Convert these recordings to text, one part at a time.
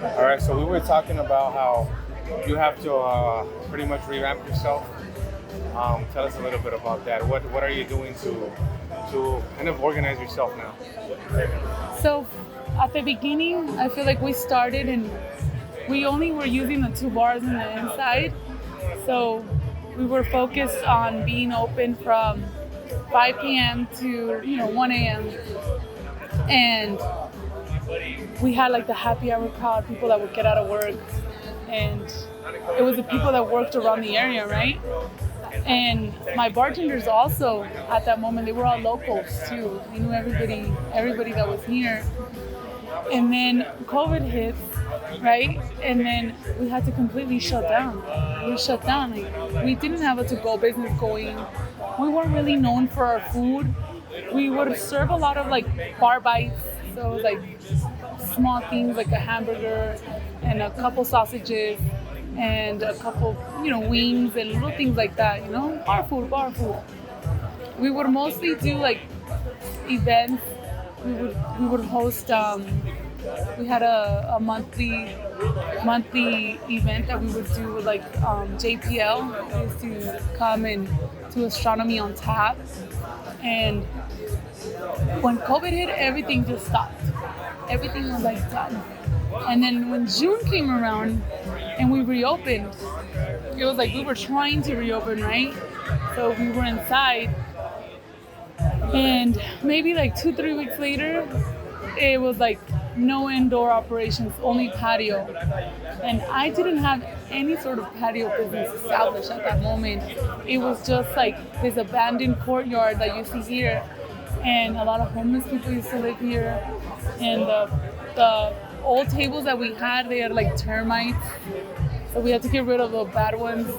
All right, so we were talking about how you have to pretty much revamp yourself. Tell us a little bit about that. What are you doing to kind of organize yourself now? So at the beginning, I feel like we started and we only were using the two bars on the inside. So we were focused on being open from 5 p.m. to 1 a.m. And we had like the happy hour crowd, people that would get out of work, and it was the people that worked around the area, right? And my bartenders also at that moment, they were all locals too. They knew everybody that was here. And then COVID hit, right? And then we had to completely shut down. We shut down. Like, we didn't have a to-go business going. We weren't really known for our food. We would serve a lot of like bar bites, so like small things like a hamburger and a couple sausages and a couple, wings and little things like that, bar food. We would mostly do like events. We would host. We had a monthly event that we would do with like JPL. They used to come and do astronomy on tap. And when COVID hit, everything just stopped. Everything was like done. And then when June came around and we reopened, it was like we were trying to reopen, right? So we were inside. And maybe like 2-3 weeks later, it was like no indoor operations, only patio. And I didn't have any sort of patio business established at that moment. It was just like this abandoned courtyard that you see here. And a lot of homeless people used to live here. And the old tables that we had, they had like termites. So we had to get rid of the bad ones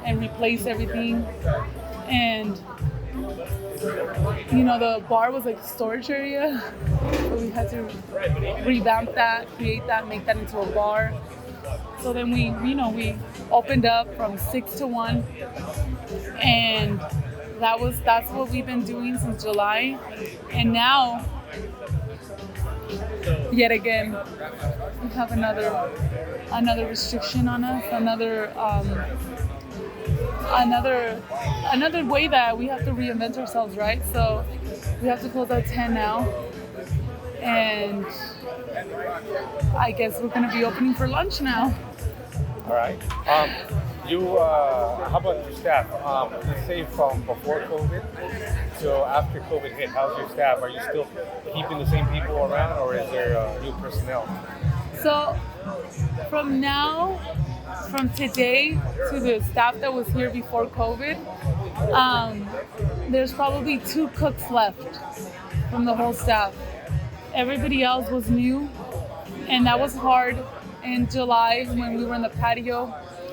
and replace everything. And the bar was like a storage area, so we had to revamp that, create that, make that into a bar. So then we opened up from 6 to 1, and that's what we've been doing since July. And now, yet again, we have another restriction on us, another way that we have to reinvent ourselves, right? So we have to close at 10 now, and I guess we're gonna be opening for lunch now. All right. How about your staff? Let's say from before COVID to after COVID hit, how's your staff? Are you still keeping the same people around, or is there new personnel? So from today to the staff that was here before COVID, there's probably 2 cooks left from the whole staff. Everybody else was new, and that was hard in July when we were in the patio.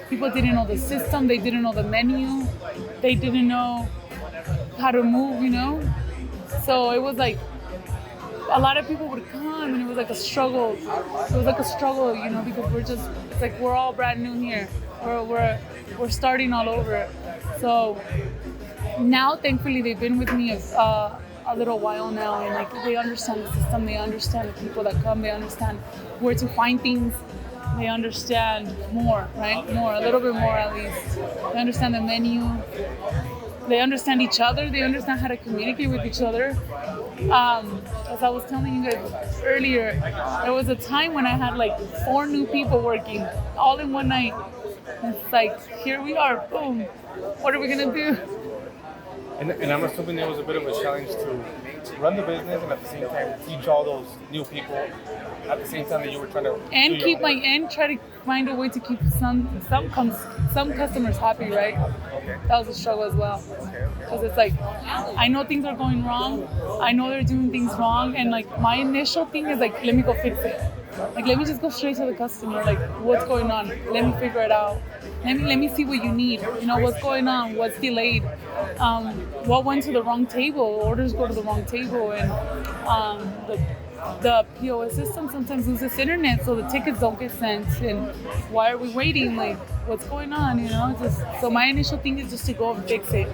People didn't know the system, they didn't know the menu, they didn't know how to move, So it was like a lot of people would come, and it was like a struggle. It was like a struggle, because it's like we're all brand new here. We're starting all over. So now, thankfully, they've been with me a little while now, and like they understand the system, they understand the people that come, they understand where to find things, they understand more, right? A little bit more at least. They understand the menu. They understand each other. They understand how to communicate with each other. As I was telling you guys earlier, there was a time when I had like 4 new people working all in one night. It's like, here we are, boom. What are we gonna do? And I'm assuming there was a bit of a challenge to run the business and at the same time teach all those new people at the same time that you were trying to try to find a way to keep some customers happy, right? Okay. That was a struggle as well. Okay. Because it's like, I know things are going wrong. I know they're doing things wrong, and like my initial thing is like, let me go fix it. Like, let me just go straight to the customer. Like, what's going on? Let me figure it out. Let me see what you need. What's going on? What's delayed? What went to the wrong table? Orders go to the wrong table, and the POS system sometimes loses internet, so the tickets don't get sent. And why are we waiting? Like, what's going on? So my initial thing is just to go and fix it,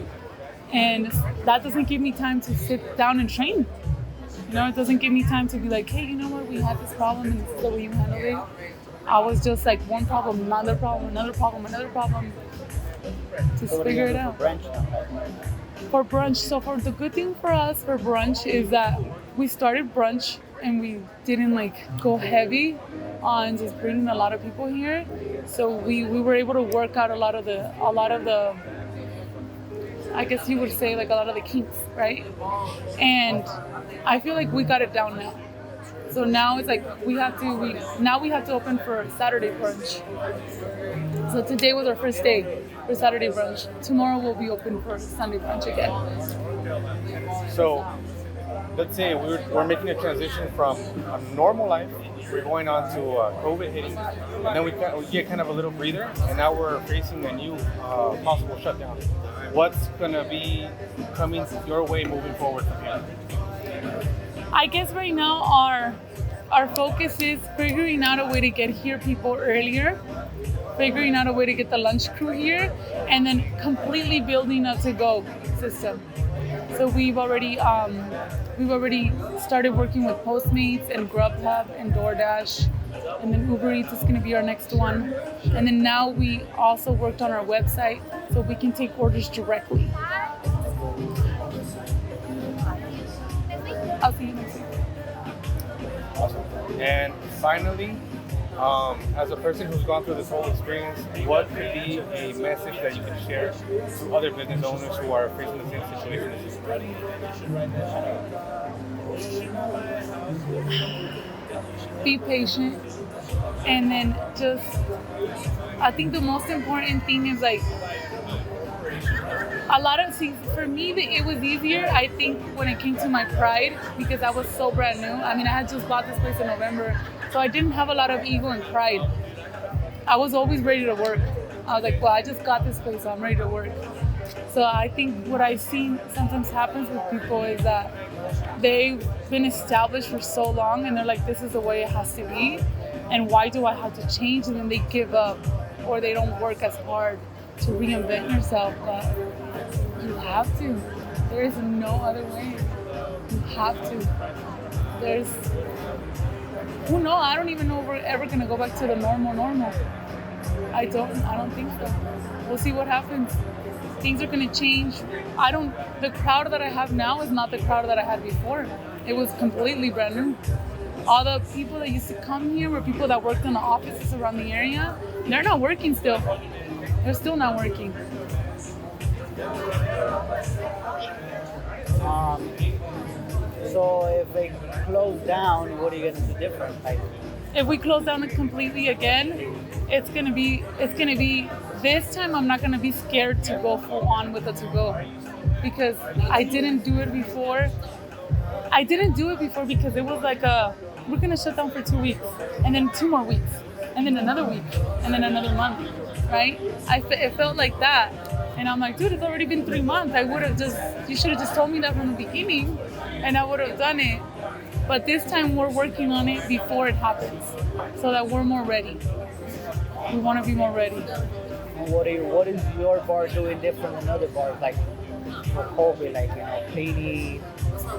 and that doesn't give me time to sit down and train. It doesn't give me time to be like, hey, you know what? We had this problem, and this is the way you handle it. I was just like one problem, another problem, another problem, another problem. Just So what are you figure it gonna out. do for brunch now? For brunch, so for the good thing for us for brunch is that we started brunch and we didn't like go heavy on just bringing a lot of people here. So we were able to work out a lot of the I guess you would say like a lot of the kinks, right? And I feel like we got it down now. So now it's like we have to open for Saturday brunch. So today was our first day for Saturday brunch. Tomorrow we'll be open for Sunday brunch again. So let's say we're making a transition from a normal life, we're going on to COVID hitting, and then we get kind of a little breather, and now we're facing a new possible shutdown. What's gonna be coming your way moving forward from here? I guess right now our focus is figuring out a way to get here people earlier, figuring out a way to get the lunch crew here, and then completely building a to-go system. So we've already started working with Postmates and Grubhub and DoorDash, and then Uber Eats is going to be our next one. And then now we also worked on our website so we can take orders directly. I'll see you next week. Awesome. And finally, as a person who's gone through this whole experience, what could be a message that you can share to other business owners who are facing the same situation as you? Be patient, and then just, I think the most important thing is like, a lot of things, for me, it was easier, I think, when it came to my pride, because I was so brand new. I mean, I had just bought this place in November, so I didn't have a lot of ego and pride. I was always ready to work. I was like, well, I just got this place, so I'm ready to work. So I think what I've seen sometimes happens with people is that they've been established for so long, and they're like, this is the way it has to be, and why do I have to change? And then they give up, or they don't work as hard to reinvent yourself. But you have to. There is no other way. You have to. There's, who knows? I don't even know if we're ever gonna go back to the normal. I don't think so. We'll see what happens. Things are gonna change. The crowd that I have now is not the crowd that I had before. It was completely brand new. All the people that used to come here were people that worked in the offices around the area. They're not working still. They're still not working. So if they close down, what are you gonna do different? Like, If we close down it completely again, it's gonna be this time I'm not gonna be scared to go full on with the to-go, because I didn't do it before. I didn't do it before because it was like we're gonna shut down for 2 weeks, and then 2 more weeks, and then another week, and then another month, right? It felt like that, and I'm like, dude, it's already been 3 months. You should have just told me that from the beginning, and I would have done it. But this time we're working on it before it happens, so that we're more ready. We want to be more ready. and what is your bar doing different than other bars? Like for COVID, like, cleaning,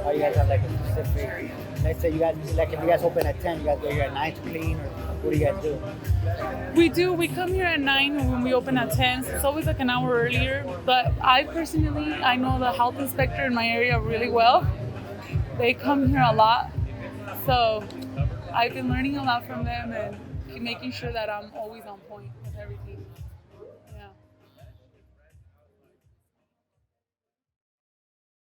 or you guys have like a specific, let's say you guys, like if you guys open at 10, you guys go here at 9 to clean, or what do you guys do? We come here at 9 when we open at 10. So it's always like an hour earlier. But I know the health inspector in my area really well. They come here a lot. So I've been learning a lot from them and making sure that I'm always on point with everything.